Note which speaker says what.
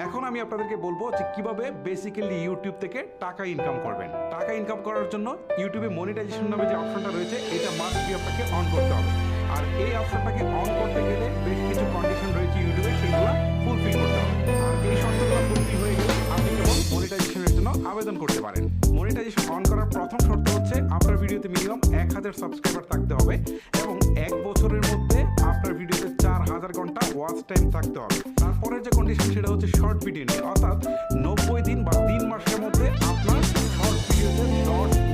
Speaker 1: এখন আমি আপনাদেরকে বলবো যে কিভাবে বেসিক্যালি ইউটিউব থেকে টাকা ইনকাম করবেন। টাকা ইনকাম করার জন্য ইউটিউবে মনিটাইজেশন নামে যে অপশনটা রয়েছে এটা মাস্ট বি আপনাকে অন করতে হবে। আর এই অপশনটাকে অন করতে গেলে বেশ কিছু কন্ডিশন রয়েছে ইউটিউবে, সেগুলো ফুলফিল করতে হবে। আর এই শর্তগুলো ফুলফিল হয়ে গেলে আপনি কেবল মনিটাইজেশনের জন্য আবেদন করতে পারেন। মনিটাইজেশন অন করার প্রথম শর্ত হচ্ছে আপনার ভিডিওতে মিনিমাম 1000 সাবস্ক্রাইবার থাকতে হবে এবং 1 বছরের মধ্যে আপনার ভিডিওতে 4000 ঘন্টা ওয়াচ টাইম থাকতে হবে। তারপরে যে কন্ডিশন সেটা হচ্ছে শর্ট ভিডিও নিয়ে, অর্থাৎ 90 দিন বা 3 মাসের মধ্যে আপনার শর্ট ভিডিওতে 10